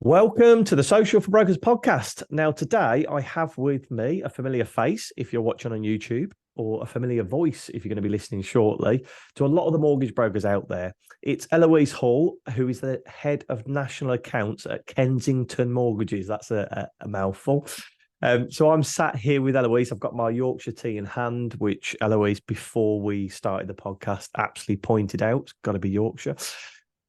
Welcome to the Social for Brokers podcast. Now, today I have with me a familiar face if you're watching on YouTube, or a familiar voice if you're going to be listening shortly, to a lot of the mortgage brokers out there. It's Eloise Hall, who is the head of national accounts at Kensington Mortgages. That's a mouthful. So I'm sat here with Eloise. I've got my Yorkshire tea in hand, which Eloise, before we started the podcast, actually pointed out. It's got to be Yorkshire.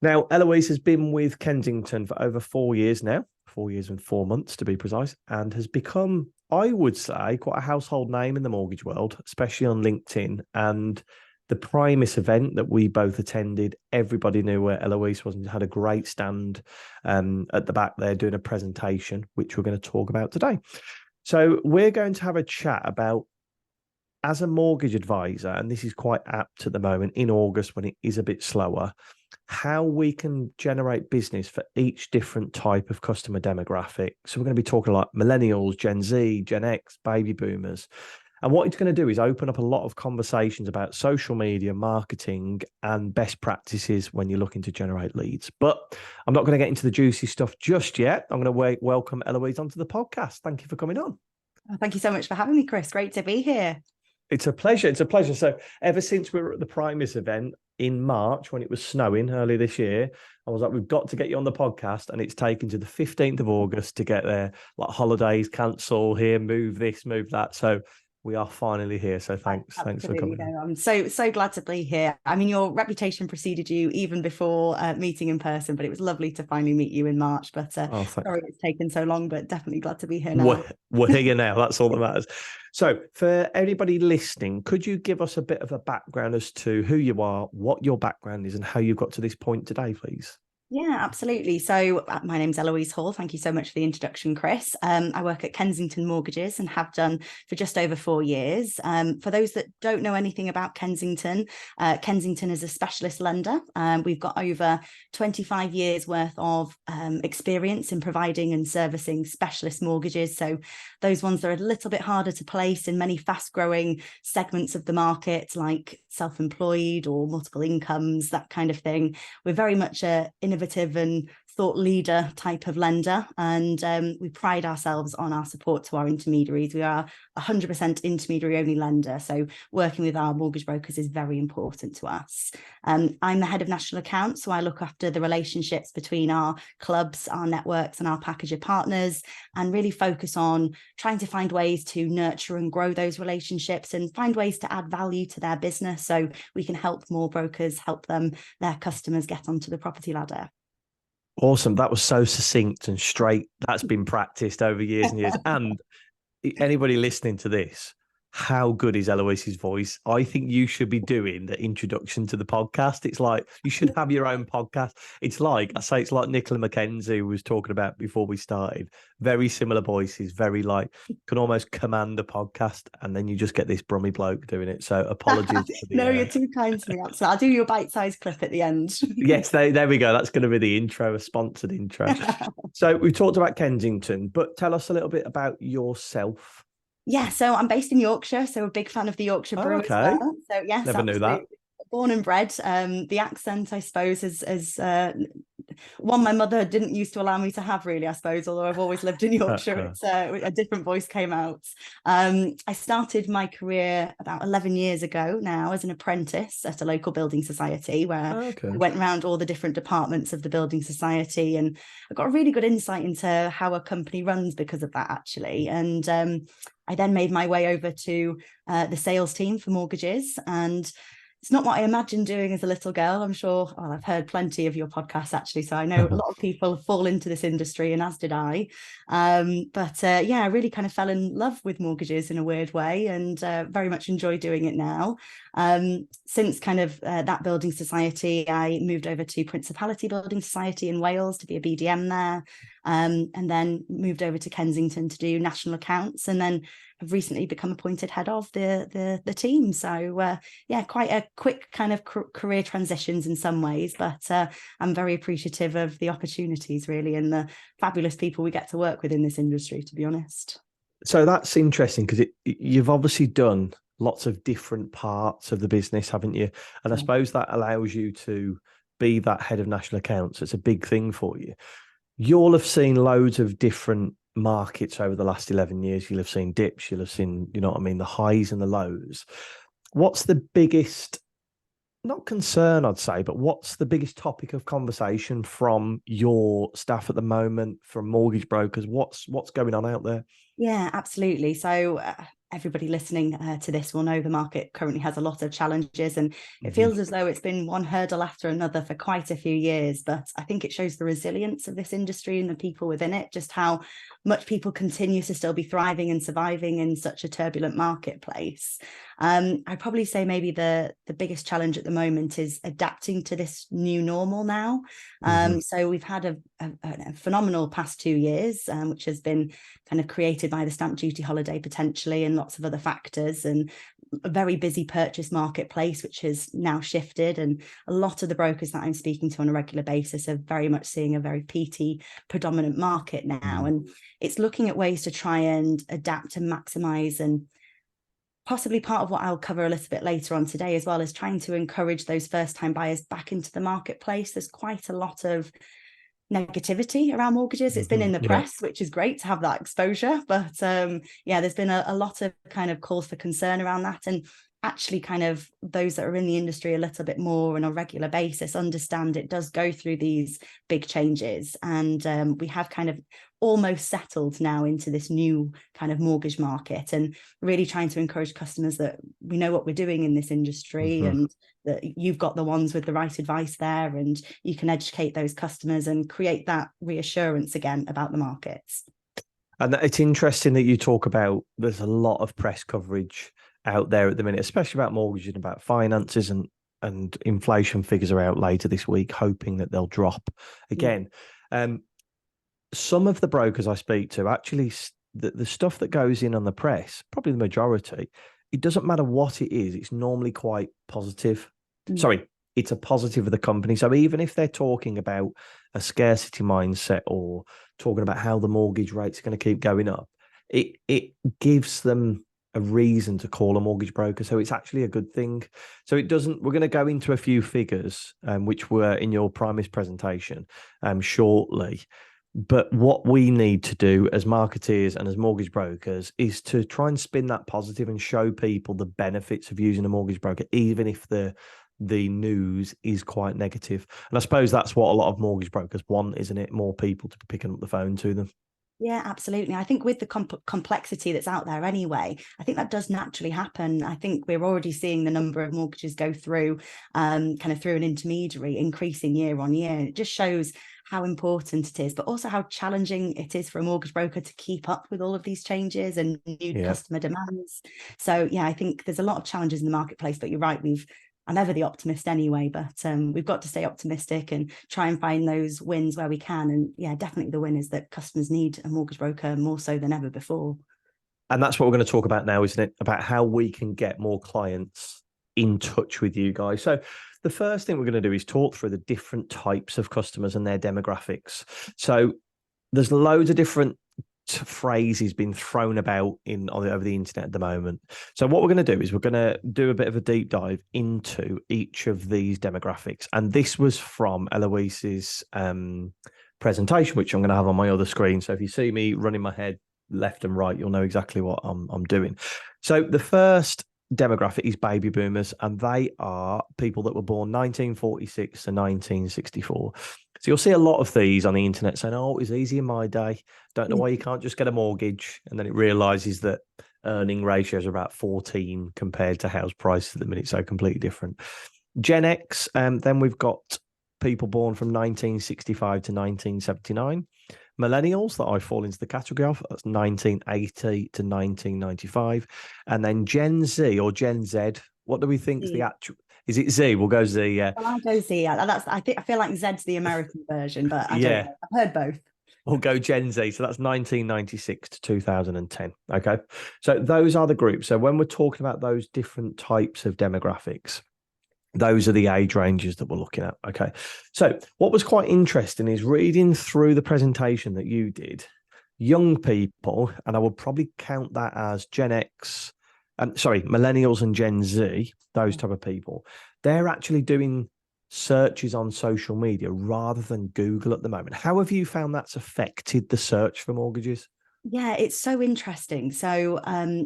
Now, Eloise has been with Kensington for over 4 years now, 4 years and 4 months to be precise, and has become, I would say, quite a household name in the mortgage world, especially on LinkedIn. And the Primus event that we both attended, everybody knew where Eloise was and had a great stand at the back there doing a presentation, which we're going to talk about today. So we're going to have a chat about, as a mortgage advisor, and this is quite apt at the moment in August when it is a bit slower, how we can generate business for each different type of customer demographic. So we're going to be talking like Millenials, Gen Z, Gen X, baby boomers. And what it's going to do is open up a lot of conversations about social media, marketing, and best practices when you're looking to generate leads. But I'm not going to get into the juicy stuff just yet. I'm going to welcome Eloise onto the podcast. Thank you for coming on. Oh, thank you so much for having me, Chris. Great to be here. It's a pleasure. It's a pleasure. So ever since we were at the Primus event in March, when it was snowing early this year, I was like, we've got to get you on the podcast. And it's taken to the 15th of August to get there. Like holidays, cancel here, move this, move that. So we are finally here. So thanks for coming. I'm so glad to be here. I mean, your reputation preceded you even before meeting in person, but it was lovely to finally meet you in March. But sorry it's taken so long, but definitely glad to be here now. We're here now. That's all that matters. So for anybody listening, could you give us a bit of a background as to who you are, what your background is, and how you've got to this point today, please? Yeah, absolutely. So my name's Eloise Hall. Thank you so much for the introduction, Chris. I work at Kensington Mortgages and have done for just over 4 years. For those that don't know anything about Kensington, Kensington is a specialist lender. We've got over 25 years worth of experience in providing and servicing specialist mortgages. So those ones that are a little bit harder to place in many fast growing segments of the market, like self-employed or multiple incomes, that kind of thing. We're very much a innovative and thought leader type of lender, and we pride ourselves on our support to our intermediaries. We are 100% intermediary only lender, so working with our mortgage brokers is very important to us. I'm the head of national accounts, so I look after the relationships between our clubs, our networks, and our packager partners, and really focus on trying to find ways to nurture and grow those relationships and find ways to add value to their business so we can help more brokers help their customers get onto the property ladder. Awesome. That was so succinct and straight. That's been practiced over years and years. And anybody listening to this, how good is Eloise's voice? I think you should be doing the introduction to the podcast. It's like you should have your own podcast. It's like Nicola McKenzie was talking about before we started. Very similar voices, very like can almost command the podcast, and then you just get this brummy bloke doing it. So apologies. For the, no, you're too kind to me. So I'll do your bite-sized clip at the end. Yes, there we go. That's going to be the intro, a sponsored intro. So we talked about Kensington, but tell us a little bit about yourself. Yeah, so I'm based in Yorkshire, so a big fan of the Yorkshire Brew as well. So yes, never knew that. Born and bred. The accent, I suppose, is one my mother didn't used to allow me to have, really, I suppose, although I've always lived in Yorkshire. It's a different voice came out. I started my career about 11 years ago now as an apprentice at a local building society where I went around all the different departments of the building society, and I got a really good insight into how a company runs because of that, actually. And I then made my way over to the sales team for mortgages, and it's not what I imagined doing as a little girl. I'm sure, well, I've heard plenty of your podcasts, actually, so I know a lot of people fall into this industry, and as did I. But I really kind of fell in love with mortgages in a weird way, and very much enjoy doing it now. Since kind of that building society, I moved over to Principality Building Society in Wales to be a BDM there, and then moved over to Kensington to do national accounts, and then have recently become appointed head of the team. So quite a quick kind of career transitions in some ways, but I'm very appreciative of the opportunities, really, and the fabulous people we get to work with in this industry, to be honest. So that's interesting because you've obviously done lots of different parts of the business, haven't you? And I suppose that allows you to be that head of national accounts. It's a big thing for you. You'll have seen loads of different markets over the last 11 years. You'll have seen dips, you'll have seen, you know what I mean, the highs and the lows. What's the biggest, not concern, I'd say, but what's the biggest topic of conversation from your staff at the moment, from mortgage brokers? What's going on out there? Yeah, absolutely. So everybody listening to this will know the market currently has a lot of challenges, and it feels as though it's been one hurdle after another for quite a few years. But I think it shows the resilience of this industry and the people within it, just how much people continue to still be thriving and surviving in such a turbulent marketplace. I'd probably say maybe the biggest challenge at the moment is adapting to this new normal now. So we've had a phenomenal past 2 years, which has been kind of created by the stamp duty holiday potentially, and lots of other factors, and a very busy purchase marketplace, which has now shifted. And a lot of the brokers that I'm speaking to on a regular basis are very much seeing a very PT predominant market now. And it's looking at ways to try and adapt and maximize, and possibly part of what I'll cover a little bit later on today as well, is trying to encourage those first-time buyers back into the marketplace. There's quite a lot of negativity around mortgages. It's been in the press, which is great to have that exposure, but there's been a lot of kind of calls for concern around that. And actually, kind of those that are in the industry a little bit more on a regular basis understand it does go through these big changes, and we have kind of almost settled now into this new kind of mortgage market, and really trying to encourage customers that we know what we're doing in this industry, and that you've got the ones with the right advice there, and you can educate those customers and create that reassurance again about the markets. And it's interesting that you talk about, there's a lot of press coverage out there at the minute, especially about mortgages and about finances, and inflation figures are out later this week, hoping that they'll drop again. Some of the brokers I speak to, actually, the stuff that goes in on the press, probably the majority, it doesn't matter what it is, it's normally quite positive. Sorry, it's a positive of the company. So even if they're talking about a scarcity mindset or talking about how the mortgage rates are going to keep going up, it gives them a reason to call a mortgage broker. So it's actually a good thing. So it doesn't, we're going to go into a few figures, which were in your Primis presentation shortly. But what we need to do as marketeers and as mortgage brokers is to try and spin that positive and show people the benefits of using a mortgage broker, even if the news is quite negative. And I suppose that's what a lot of mortgage brokers want, isn't it? More people to be picking up the phone to them. Yeah, absolutely. I think with the complexity that's out there anyway, I think that does naturally happen. I think we're already seeing the number of mortgages go through kind of through an intermediary increasing year on year. It just shows how important it is, but also how challenging it is for a mortgage broker to keep up with all of these changes and new customer demands. So yeah, I think there's a lot of challenges in the marketplace, but you're right, I'm never the optimist anyway, but we've got to stay optimistic and try and find those wins where we can. And yeah, definitely the win is that customers need a mortgage broker more so than ever before. And that's what we're going to talk about now, isn't it? About how we can get more clients in touch with you guys. So the first thing we're going to do is talk through the different types of customers and their demographics. So there's loads of different phrases being thrown about over the internet at the moment. So what we're going to do is we're going to do a bit of a deep dive into each of these demographics. And this was from Eloise's presentation, which I'm going to have on my other screen. So if you see me running my head left and right, you'll know exactly what I'm doing. So the first demographic is baby boomers, and they are people that were born 1946 to 1964. So you'll see a lot of these on the internet saying, oh, it was easy in my day. Don't know why you can't just get a mortgage. And then it realizes that earning ratios are about 14 compared to house prices at the minute. So completely different. Gen X, then we've got people born from 1965 to 1979. Millennials, that I fall into the category of, that's 1980 to 1995. And then Gen Z or Gen Z, what do we think is the actual? Is it Z? We'll go Z. Yeah. Well, I'll go Z. I feel like Z's the American version, but I don't know. I've heard both. We'll go Gen Z. So that's 1996 to 2010. Okay. So those are the groups. So when we're talking about those different types of demographics, those are the age ranges that we're looking at. Okay. So what was quite interesting is reading through the presentation that you did, young people, and I would probably count that as Gen X, millennials and Gen Z, those type of people, they're actually doing searches on social media rather than Google at the moment. How have you found that's affected the search for mortgages? Yeah, it's so interesting. So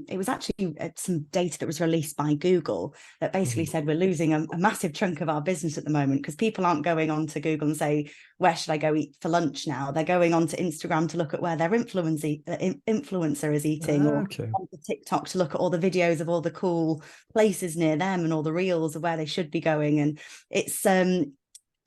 it was actually some data that was released by Google that basically said we're losing a massive chunk of our business at the moment because people aren't going on to Google and say, where should I go eat for lunch now? They're going on to Instagram to look at where their influencer is eating, or Okay. on to TikTok to look at all the videos of all the cool places near them and all the reels of where they should be going. And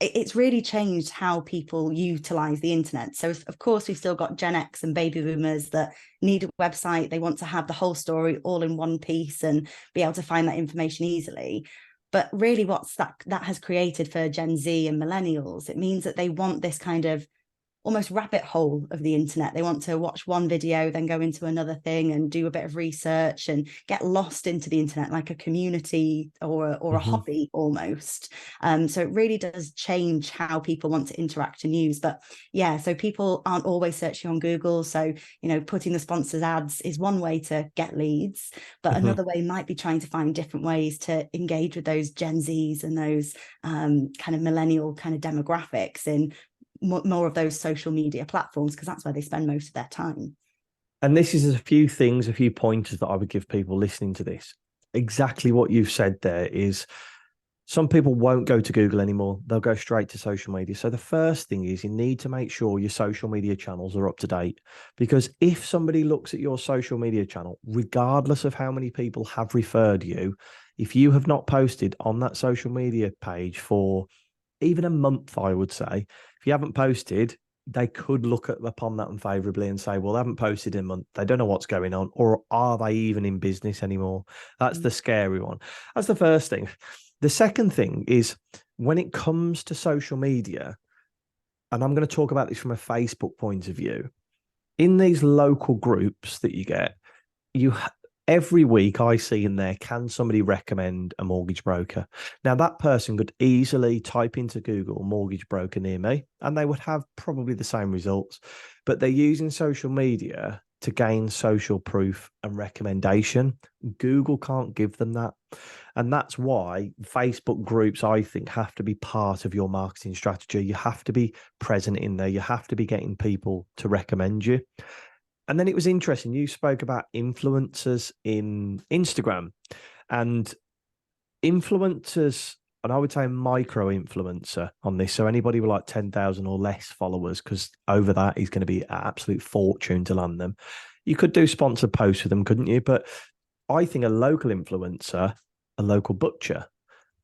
it's really changed how people utilize the internet. So of course we've still got Gen X and baby boomers that need a website. They want to have the whole story all in one piece and be able to find that information easily. But really what's that has created for Gen Z and millennials, it means that they want this kind of almost rabbit hole of the internet. They want to watch one video, then go into another thing and do a bit of research and get lost into the internet like a community or a hobby almost. So it really does change how people want to interact and use. But yeah, so people aren't always searching on Google. So, putting the sponsors ads is one way to get leads, but another way might be trying to find different ways to engage with those Gen Zs and those kind of millennial kind of demographics in more of those social media platforms, because that's where they spend most of their time. And this is a few pointers that I would give people listening to this. Exactly what you've said there is some people won't go to Google anymore. They'll go straight to social media. So the first thing is you need to make sure your social media channels are up to date, because if somebody looks at your social media channel, regardless of how many people have referred you, if you have not posted on that social media page for even a month, I would say, if you haven't posted, they could look upon that unfavorably and say, well, they haven't posted in a month. They don't know what's going on, or are they even in business anymore? That's the scary one. That's the first thing. The second thing is when it comes to social media, and I'm going to talk about this from a Facebook point of view, in these local groups that you get, every week I see in there, can somebody recommend a mortgage broker? Now, that person could easily type into Google mortgage broker near me, and they would have probably the same results, but they're using social media to gain social proof and recommendation. Google can't give them that. And that's why Facebook groups, I think, have to be part of your marketing strategy. You have to be present in there. You have to be getting people to recommend you. And then it was interesting. You spoke about influencers in Instagram, and influencers, and I would say micro influencer on this. So anybody with like 10,000 or less followers, because over that is going to be an absolute fortune to land them. You could do sponsored posts with them, couldn't you? But I think a local influencer, a local butcher,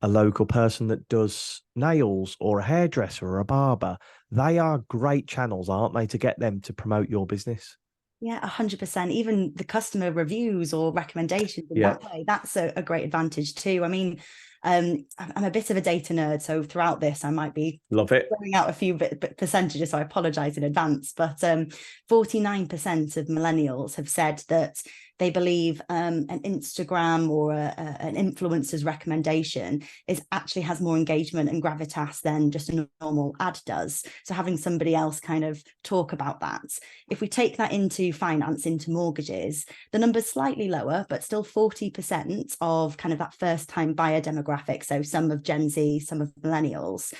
a local person that does nails, or a hairdresser or a barber, they are great channels, aren't they, to get them to promote your business? Yeah, 100%. Even the customer reviews or recommendations in Yeah. that way, that's a great advantage too. I mean, I'm a bit of a data nerd, so throughout this, I might be Love it. throwing out a few percentages, so I apologize in advance. But 49% of millennials have said that they believe an Instagram or an influencer's recommendation actually has more engagement and gravitas than just a normal ad does. So having somebody else kind of talk about that. If we take that into finance, into mortgages, the number's slightly lower, but still 40% of kind of that first time buyer demographic. So some of Gen Z, some of millennials,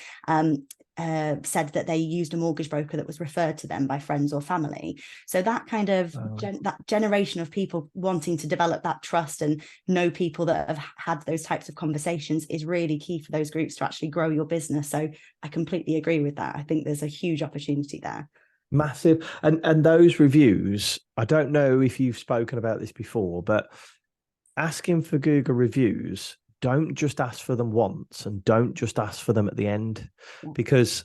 said that they used a mortgage broker that was referred to them by friends or family. So that kind of that generation of people wanting to develop that trust and know people that have had those types of conversations is really key for those groups to actually grow your business. So I completely agree with that. I think there's a huge opportunity there. Massive. And those reviews, I don't know if you've spoken about this before, but asking for Google reviews, don't just ask for them once and don't just ask for them at the end, because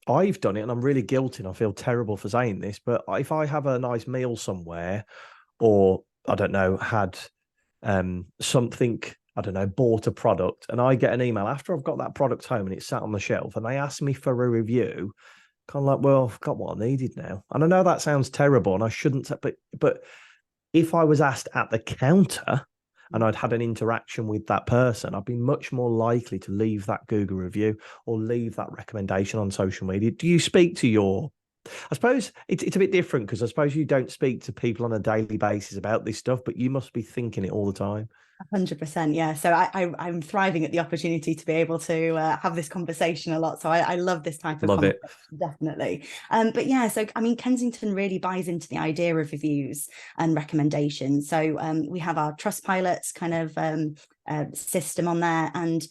I've done it and I'm really guilty and I feel terrible for saying this, but if I have a nice meal somewhere, or I don't know, had something, I don't know, bought a product, and I get an email after I've got that product home and it's sat on the shelf and they ask me for a review, kind of like, well, I've got what I needed now. And I know that sounds terrible and I shouldn't, but if I was asked at the counter and I'd had an interaction with that person, I'd be much more likely to leave that Google review or leave that recommendation on social media. Do you speak to I suppose it's a bit different, because I suppose you don't speak to people on a daily basis about this stuff, but you must be thinking it all the time. 100%, yeah. So I'm thriving at the opportunity to be able to have this conversation a lot. So I love this type of Love it. conversation, definitely. But yeah, so I mean, Kensington really buys into the idea of reviews and recommendations. So we have our Trustpilot kind of system on there, and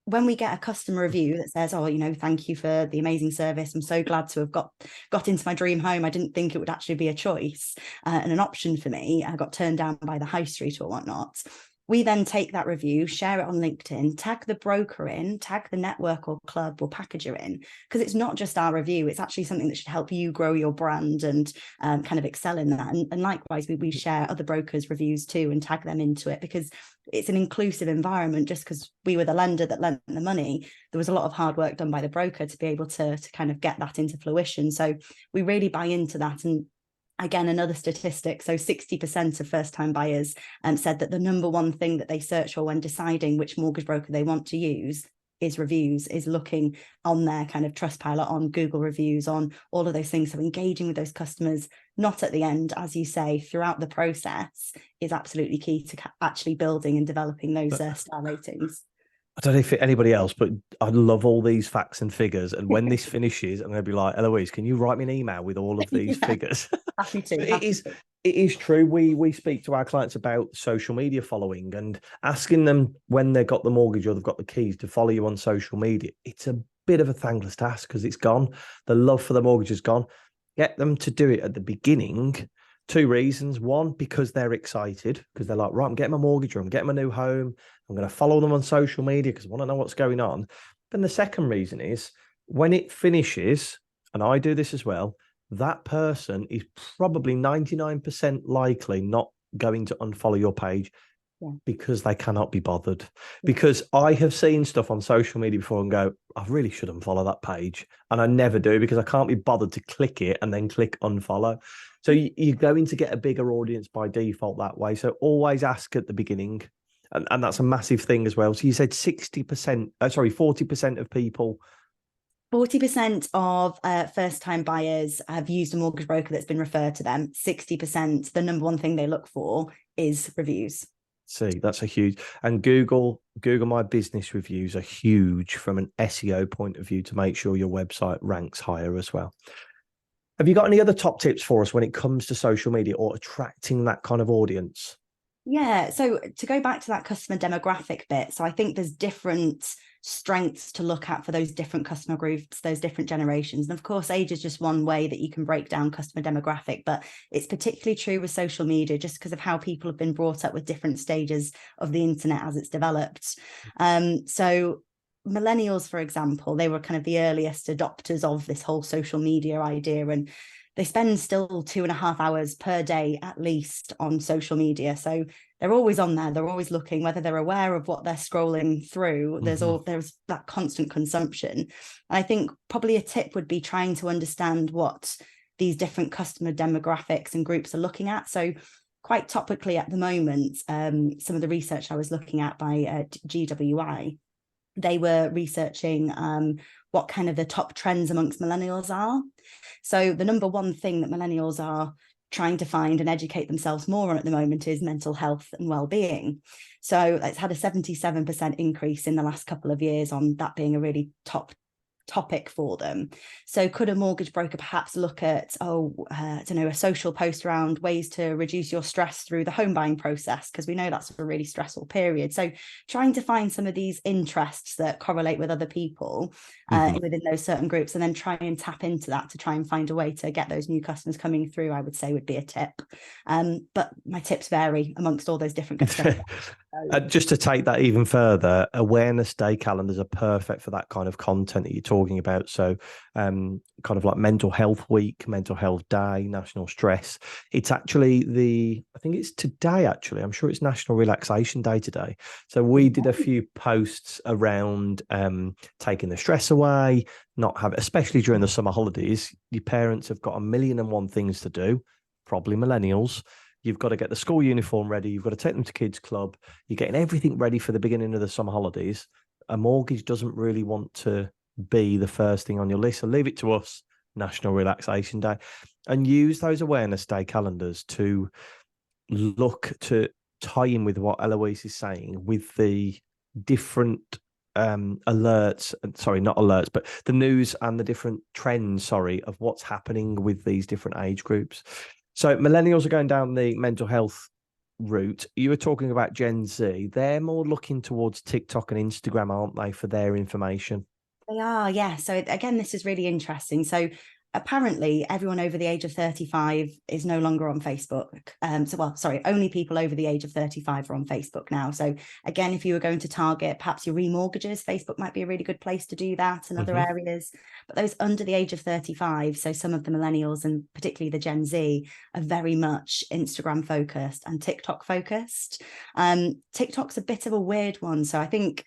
when we get a customer review that says, oh, thank you for the amazing service, I'm so glad to have got into my dream home, I didn't think it would actually be a choice and an option for me, I got turned down by the high street or whatnot. We then take that review, share it on LinkedIn, tag the broker in, tag the network or club or packager in, because it's not just our review, it's actually something that should help you grow your brand and kind of excel in that. And likewise, we share other brokers' reviews too and tag them into it, because it's an inclusive environment. Just because we were the lender that lent the money, there was a lot of hard work done by the broker to be able to kind of get that into fruition. So we really buy into that. And again, another statistic, so 60% of first-time buyers said that the number one thing that they search for when deciding which mortgage broker they want to use is reviews, is looking on their kind of Trustpilot, on Google reviews, on all of those things. So engaging with those customers, not at the end, as you say, throughout the process, is absolutely key to actually building and developing those star ratings. I don't know if anybody else, but I love all these facts and figures. And when this finishes, I'm going to be like, Eloise, can you write me an email with all of these figures? Happy to. It is true. We speak to our clients about social media following and asking them when they've got the mortgage or they've got the keys to follow you on social media. It's a bit of a thankless task because it's gone. The love for the mortgage is gone. Get them to do it at the beginning. Two reasons. One, because they're excited, because they're like, right, I'm getting my mortgage or I'm getting my new home. I'm going to follow them on social media because I want to know what's going on. But the second reason is when it finishes, and I do this as well, that person is probably 99% likely not going to unfollow your page because they cannot be bothered. Because I have seen stuff on social media before and go, I really should unfollow that page. And I never do because I can't be bothered to click it and then click unfollow. So you're going to get a bigger audience by default that way. So always ask at the beginning. And that's a massive thing as well. So you said 40% of people. 40% of first-time buyers have used a mortgage broker that's been referred to them. 60%, the number one thing they look for is reviews. See, that's a huge, and Google My Business reviews are huge from an SEO point of view to make sure your website ranks higher as well. Have you got any other top tips for us when it comes to social media or attracting that kind of audience? Yeah, so to go back to that customer demographic bit, so I think there's different strengths to look at for those different customer groups, those different generations. And of course, age is just one way that you can break down customer demographic, but it's particularly true with social media just because of how people have been brought up with different stages of the internet as it's developed. So millennials, for example, they were kind of the earliest adopters of this whole social media idea, and they spend still 2.5 hours per day at least on social media. So they're always on there. They're always looking, whether they're aware of what they're scrolling through. There's that constant consumption. And I think probably a tip would be trying to understand what these different customer demographics and groups are looking at. So quite topically at the moment, some of the research I was looking at by GWI, they were researching what kind of the top trends amongst millennials are. So the number one thing that millennials are trying to find and educate themselves more on at the moment is mental health and well-being. So it's had a 77% increase in the last couple of years on that being a really top topic for them. So could a mortgage broker perhaps look at, I don't know, a social post around ways to reduce your stress through the home buying process, because we know that's a really stressful period. So trying to find some of these interests that correlate with other people within those certain groups, and then try and tap into that to try and find a way to get those new customers coming through, I would say would be a tip. But my tips vary amongst all those different customers. Just to take that even further, awareness day calendars are perfect for that kind of content that you're talking about. So kind of like mental health week, mental health day, national stress. It's actually I think it's today, actually. I'm sure it's National Relaxation Day today. So we did a few posts around taking the stress away, especially during the summer holidays. Your parents have got 1,000,001 things to do, probably millennials. You've got to get the school uniform ready. You've got to take them to kids club. You're getting everything ready for the beginning of the summer holidays. A mortgage doesn't really want to be the first thing on your list. So leave it to us, National Relaxation Day, and use those awareness day calendars to look to tie in with what Eloise is saying with the different alerts, sorry, not alerts, but the news and the different trends, sorry, of what's happening with these different age groups. So millennials are going down the mental health route. You were talking about Gen Z. They're more looking towards TikTok and Instagram, aren't they, for their information? They are, yeah. So again, this is really interesting. So apparently everyone over the age of 35 is no longer on Facebook. Only people over the age of 35 are on Facebook now. So again, if you were going to target perhaps your remortgages, Facebook might be a really good place to do that, and other areas. But those under the age of 35, so some of the millennials and particularly the Gen Z, are very much Instagram focused and TikTok focused. TikTok's a bit of a weird one. So I think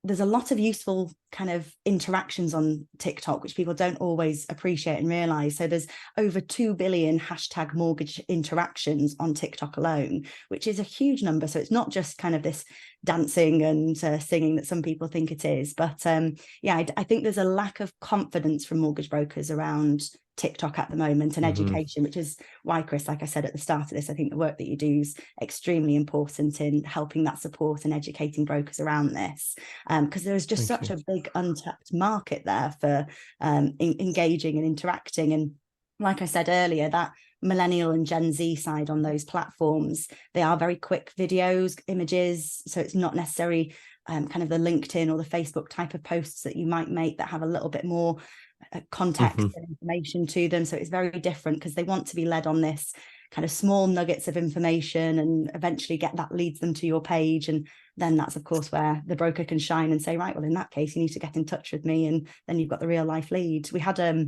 there's a lot of useful kind of interactions on TikTok, which people don't always appreciate and realize. So there's over 2 billion hashtag mortgage interactions on TikTok alone, which is a huge number. So it's not just kind of this dancing and singing that some people think it is. But I think there's a lack of confidence from mortgage brokers around TikTok at the moment, and education, which is why, Chris, like I said at the start of this, I think the work that you do is extremely important in helping that support and educating brokers around this, because there's just such a big untapped market there for engaging and interacting. And like I said earlier, that millennial and Gen Z side on those platforms, they are very quick videos, images, so it's not necessarily kind of the LinkedIn or the Facebook type of posts that you might make that have a little bit more context and information to them. So it's very different, because they want to be led on this kind of small nuggets of information, and eventually that leads them to your page. And then that's of course where the broker can shine and say, right, well, in that case you need to get in touch with me, and then you've got the real life lead. We had a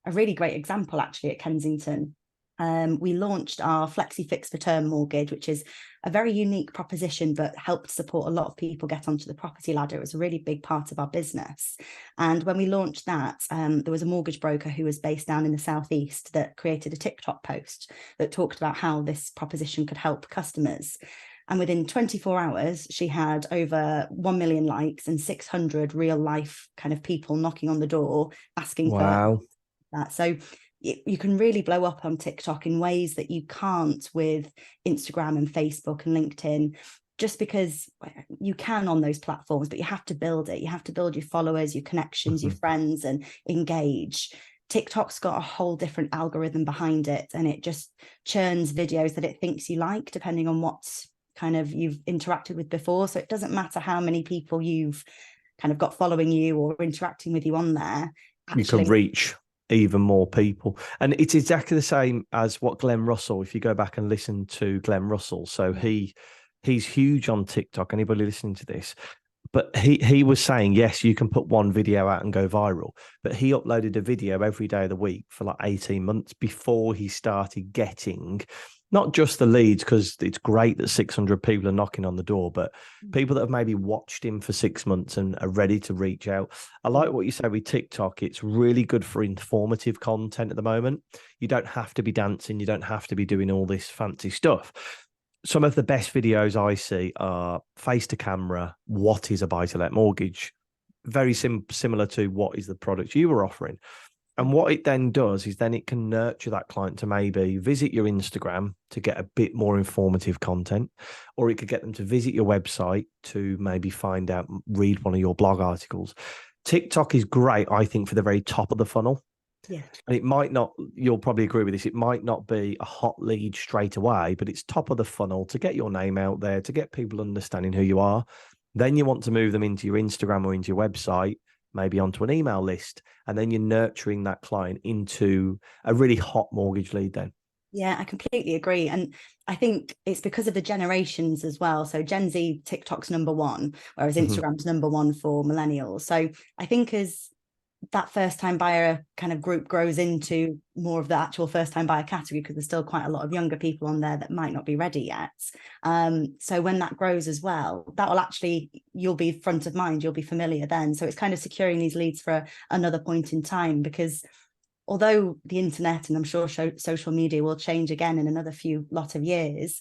really great example actually at Kensington. We launched our Flexi Fix for Term mortgage, which is a very unique proposition, but helped support a lot of people get onto the property ladder. It was a really big part of our business. And when we launched that, there was a mortgage broker who was based down in the southeast that created a TikTok post that talked about how this proposition could help customers. And within 24 hours, she had over 1 million likes and 600 real life kind of people knocking on the door asking for that. So you can really blow up on TikTok in ways that you can't with Instagram and Facebook and LinkedIn, just because you can on those platforms, but you have to build it. You have to build your followers, your connections, your friends, and engage. TikTok's got a whole different algorithm behind it, and it just churns videos that it thinks you like, depending on what kind of you've interacted with before. So it doesn't matter how many people you've kind of got following you or interacting with you on there. You can reach even more people. And it's exactly the same as what Glenn Russell, if you go back and listen to Glenn Russell, so he's huge on TikTok, anybody listening to this, but he was saying, yes, you can put one video out and go viral, but he uploaded a video every day of the week for like 18 months before he started getting not just the leads, because it's great that 600 people are knocking on the door, but people that have maybe watched him for 6 months and are ready to reach out. I like what you say with TikTok. It's really good for informative content at the moment. You don't have to be dancing. You don't have to be doing all this fancy stuff. Some of the best videos I see are face to camera. What is a buy-to-let mortgage? Very similar to what is the product you were offering. And what it then does is then it can nurture that client to maybe visit your Instagram to get a bit more informative content, or it could get them to visit your website to maybe find out, read one of your blog articles. TikTok is great, I think, for the very top of the funnel. Yeah. And it might not, you'll probably agree with this, it might not be a hot lead straight away, but it's top of the funnel to get your name out there, to get people understanding who you are. Then you want to move them into your Instagram or into your website, maybe onto an email list, and then you're nurturing that client into a really hot mortgage lead then. Yeah, I completely agree. And I think it's because of the generations as well. So Gen Z, TikTok's number one, whereas Instagram's number one for millennials. So I think as that first time buyer kind of group grows into more of the actual first time buyer category, because there's still quite a lot of younger people on there that might not be ready yet. So when that grows as well, that will actually, you'll be front of mind, you'll be familiar then. So it's kind of securing these leads for another point in time, because although the internet and I'm sure social media will change again in another few lot of years,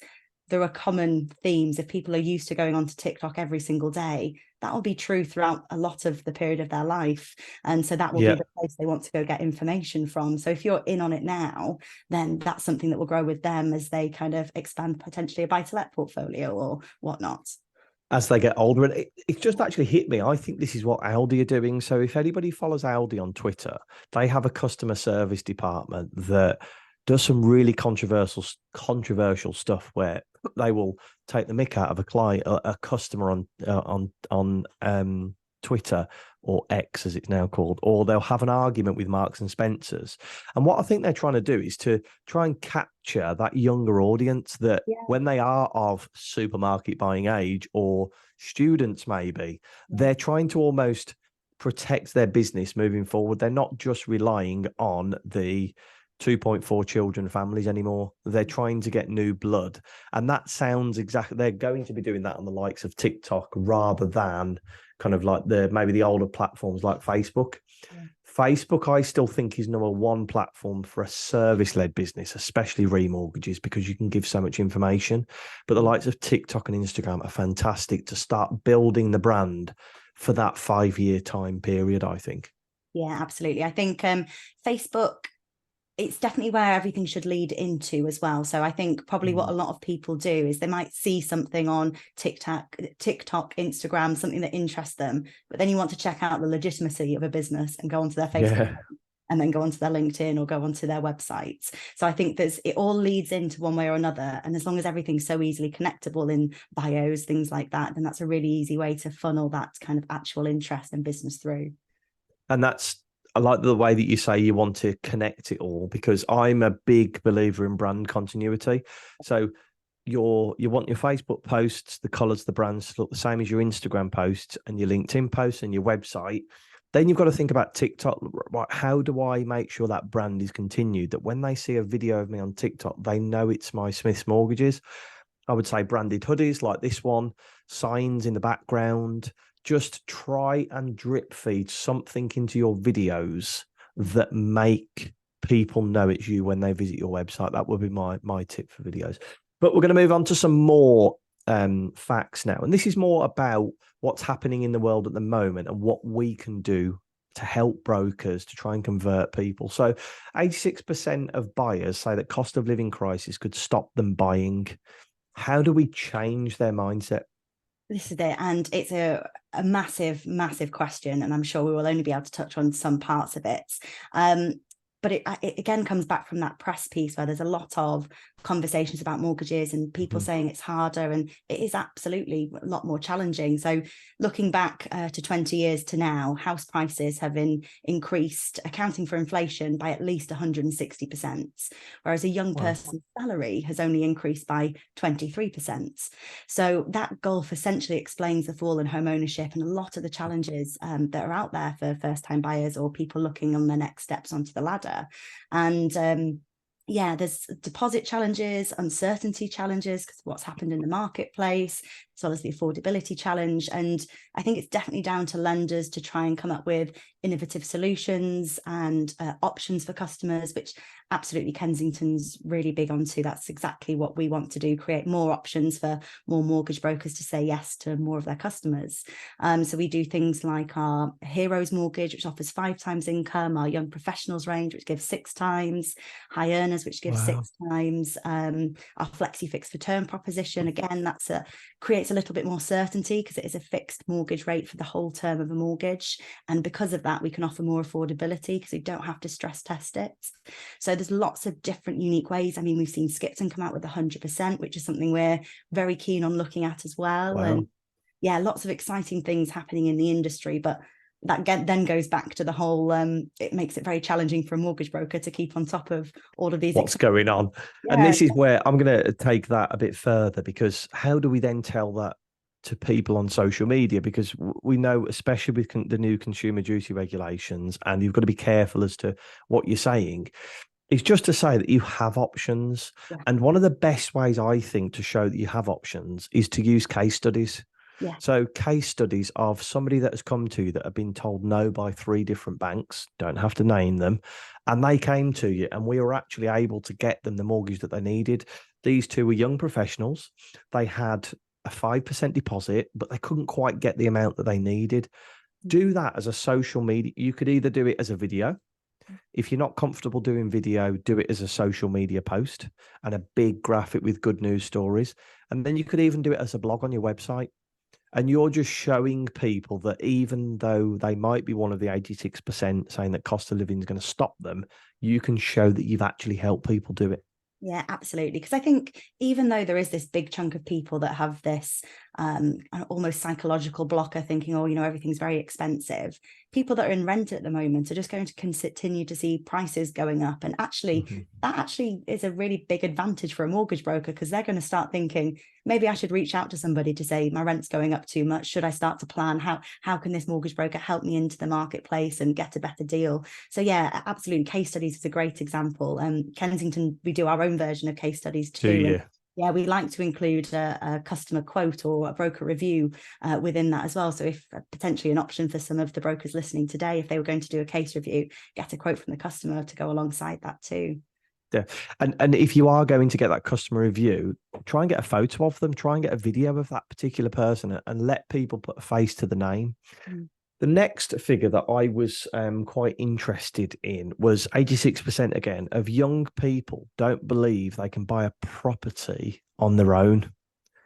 there are common themes. If people are used to going onto TikTok every single day, that will be true throughout a lot of the period of their life. And so that will be the place they want to go get information from. So if you're in on it now, then that's something that will grow with them as they kind of expand potentially a buy-to-let portfolio or whatnot. As they get older. And it just actually hit me. I think this is what Aldi are doing. So if anybody follows Aldi on Twitter, they have a customer service department that does some really controversial stuff where they will take the mick out of a client, a customer on Twitter, or X as it's now called, or they'll have an argument with Marks and Spencers. And what I think they're trying to do is to try and capture that younger audience that when they are of supermarket buying age, or students maybe, they're trying to almost protect their business moving forward. They're not just relying on the 2.4 children families anymore. They're trying to get new blood. And that sounds exactly, they're going to be doing that on the likes of TikTok rather than kind of like maybe the older platforms like Facebook. Facebook, I still think, is number one platform for a service-led business, especially remortgages, because you can give so much information. But the likes of TikTok and Instagram are fantastic to start building the brand for that 5-year time period, I think. Yeah, absolutely. I think Facebook, it's definitely where everything should lead into as well. So I think probably what a lot of people do is they might see something on TikTok, Instagram, something that interests them, but then you want to check out the legitimacy of a business and go onto their Facebook and then go onto their LinkedIn or go onto their websites. So I think it all leads into one way or another. And as long as everything's so easily connectable in bios, things like that, then that's a really easy way to funnel that kind of actual interest and business through. And I like the way that you say you want to connect it all, because I'm a big believer in brand continuity. So you want your Facebook posts, the colours, the brands to look the same as your Instagram posts and your LinkedIn posts and your website. Then you've got to think about TikTok. How do I make sure that brand is continued? That when they see a video of me on TikTok, they know it's my Smith's Mortgages. I would say branded hoodies like this one, signs in the background. Just try and drip feed something into your videos that make people know it's you when they visit your website. That would be my tip for videos. But we're going to move on to some more facts now. And this is more about what's happening in the world at the moment and what we can do to help brokers to try and convert people. So 86% of buyers say that cost of living crisis could stop them buying. How do we change their mindset? This is it. And it's a massive, massive question. And I'm sure we will only be able to touch on some parts of it. But it again comes back from that press piece where there's a lot of conversations about mortgages and people saying it's harder, and it is absolutely a lot more challenging. So looking back to 20 years to now, house prices have increased, accounting for inflation, by at least 160%, whereas a young person's salary has only increased by 23%. So that gulf essentially explains the fall in home ownership and a lot of the challenges that are out there for first-time buyers or people looking on their next steps onto the ladder. And there's deposit challenges, uncertainty challenges because of what's happened in the marketplace, as well as the affordability challenge. And I think it's definitely down to lenders to try and come up with innovative solutions and options for customers, which absolutely Kensington's really big onto. That's exactly what we want to do, create more options for more mortgage brokers to say yes to more of their customers. So we do things like our Heroes Mortgage, which offers 5 times income, our Young Professionals range, which gives 6 times, High Earners, which gives 6 times, our Flexi Fix for Term proposition. Again, that's creates a little bit more certainty because it is a fixed mortgage rate for the whole term of a mortgage. And because of that, we can offer more affordability because we don't have to stress test it. So there's lots of different unique ways. I mean, we've seen Skipton come out with 100%, which is something we're very keen on looking at as well. And yeah, lots of exciting things happening in the industry, but that then goes back to the whole, it makes it very challenging for a mortgage broker to keep on top of all of these. What's going on. Yeah. And this is where I'm going to take that a bit further, because how do we then tell that to people on social media? Because we know, especially with the new consumer duty regulations, and you've got to be careful as to what you're saying, is just to say that you have options. Yeah. And one of the best ways, I think, to show that you have options is to use case studies. Yeah. So case studies of somebody that has come to you that have been told no by 3 different banks, don't have to name them, and they came to you and we were actually able to get them the mortgage that they needed. These 2 were young professionals. They had a 5% deposit, but they couldn't quite get the amount that they needed. Do that as a social media. You could either do it as a video. If you're not comfortable doing video, do it as a social media post and a big graphic with good news stories. And then you could even do it as a blog on your website. And you're just showing people that even though they might be one of the 86% saying that cost of living is going to stop them, you can show that you've actually helped people do it. Yeah, absolutely. Because I think even though there is this big chunk of people that have this almost psychological blocker thinking, oh, everything's very expensive, people that are in rent at the moment are just going to continue to see prices going up. And actually, that actually is a really big advantage for a mortgage broker, because they're going to start thinking, maybe I should reach out to somebody to say my rent's going up too much. Should I start to plan how can this mortgage broker help me into the marketplace and get a better deal? So yeah, absolutely. Case studies is a great example. Kensington, we do our own version of case studies too. Yeah, we like to include a customer quote or a broker review within that as well. So if potentially an option for some of the brokers listening today, if they were going to do a case review, get a quote from the customer to go alongside that too. Yeah. And if you are going to get that customer review, try and get a photo of them, try and get a video of that particular person and let people put a face to the name. The next figure that I was quite interested in was 86% again of young people don't believe they can buy a property on their own.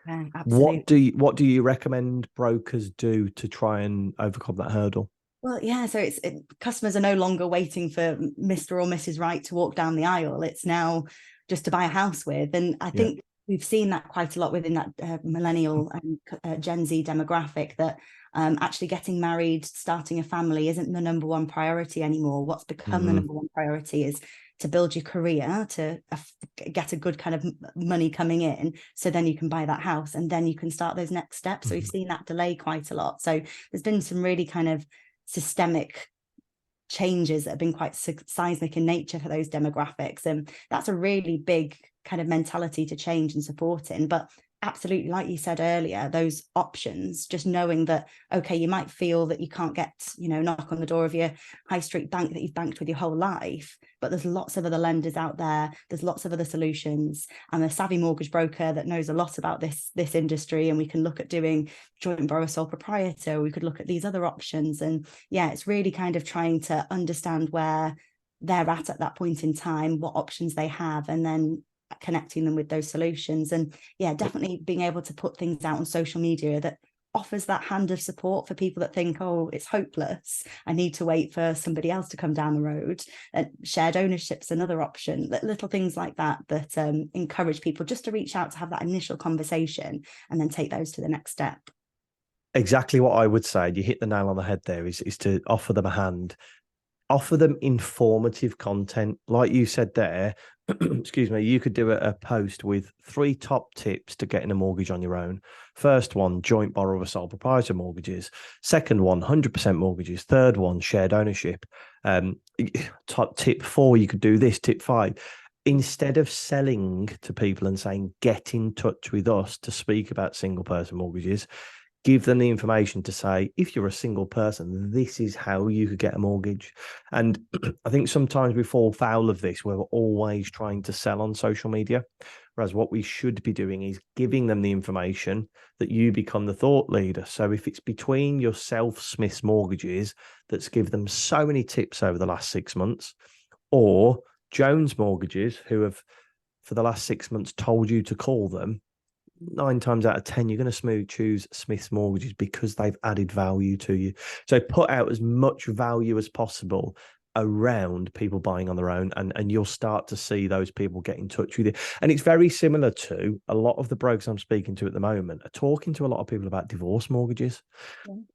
Yeah, absolutely. What do you recommend brokers do to try and overcome that hurdle? Well, yeah, so customers are no longer waiting for Mr. or Mrs. Right to walk down the aisle. It's now just to buy a house with. And I think we've seen that quite a lot within that millennial and Gen Z demographic, that actually getting married, starting a family isn't the number one priority anymore. What's become the number one priority is to build your career, to get a good kind of money coming in, so then you can buy that house and then you can start those next steps. So we've seen that delay quite a lot. So there's been some really kind of systemic changes that have been quite seismic in nature for those demographics, and that's a really big kind of mentality to change and support in. But absolutely, like you said earlier, those options, just knowing that, okay, you might feel that you can't get, knock on the door of your high street bank that you've banked with your whole life, but there's lots of other lenders out there, there's lots of other solutions, and a savvy mortgage broker that knows a lot about this industry, and we can look at doing joint borrower sole proprietor, we could look at these other options. And yeah, it's really kind of trying to understand where they're at that point in time, what options they have, and then connecting them with those solutions. And yeah, definitely being able to put things out on social media that offers that hand of support for people that think, oh, it's hopeless, I need to wait for somebody else to come down the road. And shared ownership's another option, little things like that encourage people just to reach out, to have that initial conversation and then take those to the next step. Exactly what I would say. You hit the nail on the head there, is to offer them a hand. Offer them informative content. Like you said there, excuse me, you could do a post with 3 top tips to getting a mortgage on your own. First one, joint borrower sole proprietor mortgages. Second one, 100% mortgages. Third one, shared ownership. Tip 4, you could do this. Tip 5. Instead of selling to people and saying, get in touch with us to speak about single person mortgages, give them the information to say, if you're a single person, this is how you could get a mortgage. And I think sometimes we fall foul of this, where we're always trying to sell on social media. Whereas what we should be doing is giving them the information that you become the thought leader. So if it's between yourself, Smith's Mortgages, that's given them so many tips over the last 6 months, or Jones Mortgages, who have for the last 6 months told you to call them, 9 times out of 10, you're going to choose Smith's Mortgages because they've added value to you. So put out as much value as possible around people buying on their own, and you'll start to see those people get in touch with you. And it's very similar to a lot of the brokers I'm speaking to at the moment are talking to a lot of people about divorce mortgages,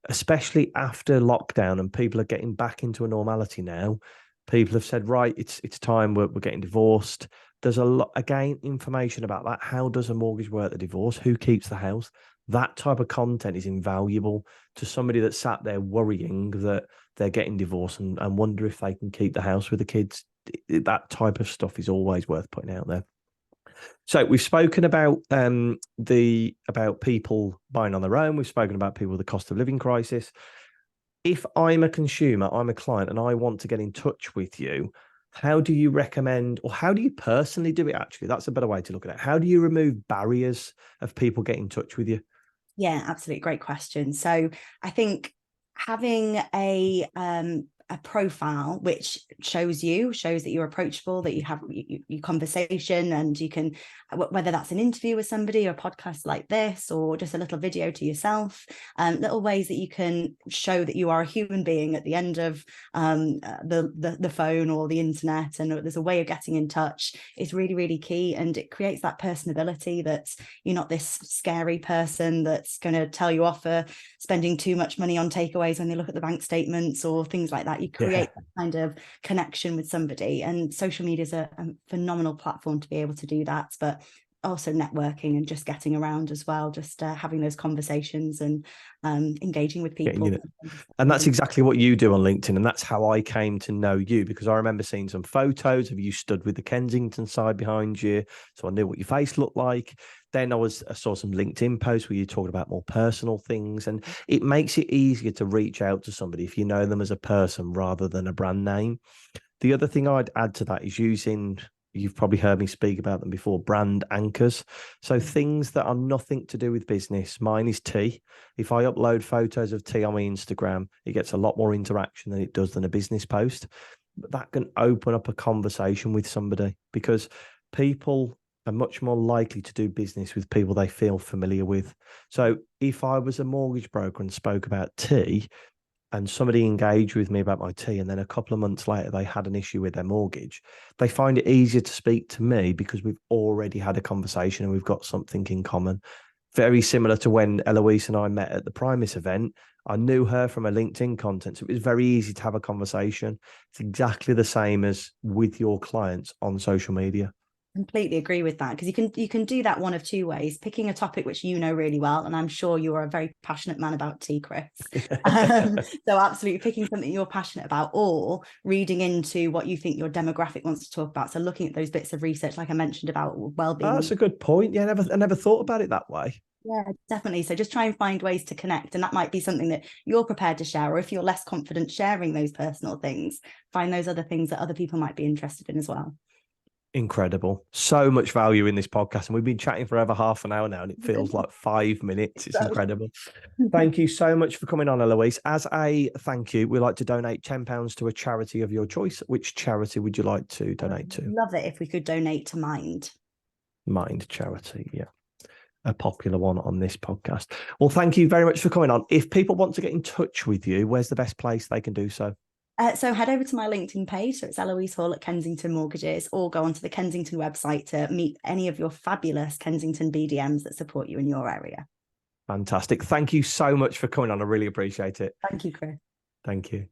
especially after lockdown, and people are getting back into a normality now. People have said, right, it's time, we're getting divorced. There's a lot, again, information about that. How does a mortgage work, the divorce? Who keeps the house? That type of content is invaluable to somebody that's sat there worrying that they're getting divorced and wonder if they can keep the house with the kids. That type of stuff is always worth putting out there. So we've spoken about about people buying on their own. We've spoken about people with the cost of living crisis. If I'm a consumer, I'm a client, and I want to get in touch with you, how do you recommend, or how do you personally do it? Actually, that's a better way to look at it. How do you remove barriers of people getting in touch with you? Yeah, absolutely. Great question. So I think having a profile which shows that you're approachable, that you have your conversation, and you can, whether that's an interview with somebody or a podcast like this, or just a little video to yourself, little ways that you can show that you are a human being at the end of the phone or the internet, and there's a way of getting in touch, is really, really key. And it creates that personability, that you're not this scary person that's going to tell you off for spending too much money on takeaways when they look at the bank statements or things like that. You create that kind of connection with somebody, and social media is a phenomenal platform to be able to do that, but also networking and just getting around as well, just having those conversations and engaging with people. And that's exactly what you do on LinkedIn. And that's how I came to know you, because I remember seeing some photos of you stood with the Kensington side behind you. So I knew what your face looked like. Then I saw some LinkedIn posts where you talked about more personal things, and it makes it easier to reach out to somebody if you know them as a person rather than a brand name. The other thing I'd add to that is using, you've probably heard me speak about them before, brand anchors. So things that are nothing to do with business. Mine is tea. If I upload photos of tea on my Instagram, it gets a lot more interaction than it does than a business post. But that can open up a conversation with somebody, because people are much more likely to do business with people they feel familiar with. So if I was a mortgage broker and spoke about tea, and somebody engaged with me about my tea, and then a couple of months later they had an issue with their mortgage, they find it easier to speak to me because we've already had a conversation and we've got something in common. Very similar to when Eloise and I met at the Primus event. I knew her from her LinkedIn content, so it was very easy to have a conversation. It's exactly the same as with your clients on social media. Completely agree with that, because you can do that one of two ways: picking a topic which you know really well, and I'm sure you are a very passionate man about tea, Chris. So absolutely picking something you're passionate about, or reading into what you think your demographic wants to talk about. So looking at those bits of research, like I mentioned, about well-being. Oh, that's a good point. Yeah, I never thought about it that way. Yeah, definitely. So just try and find ways to connect, and that might be something that you're prepared to share, or if you're less confident sharing those personal things, find those other things that other people might be interested in as well. Incredible. So much value in this podcast. And we've been chatting for over half an hour now, and it feels like 5 minutes. It's incredible. Thank you so much for coming on, Eloise. As a thank you, we like to donate £10 to a charity of your choice. Which charity would you like to donate to? Love it if we could donate to Mind. Mind charity, yeah. A popular one on this podcast. Well, thank you very much for coming on. If people want to get in touch with you, where's the best place they can do so? So head over to my LinkedIn page. So it's Eloise Hall at Kensington Mortgages, or go onto the Kensington website to meet any of your fabulous Kensington BDMs that support you in your area. Fantastic. Thank you so much for coming on. I really appreciate it. Thank you, Chris. Thank you.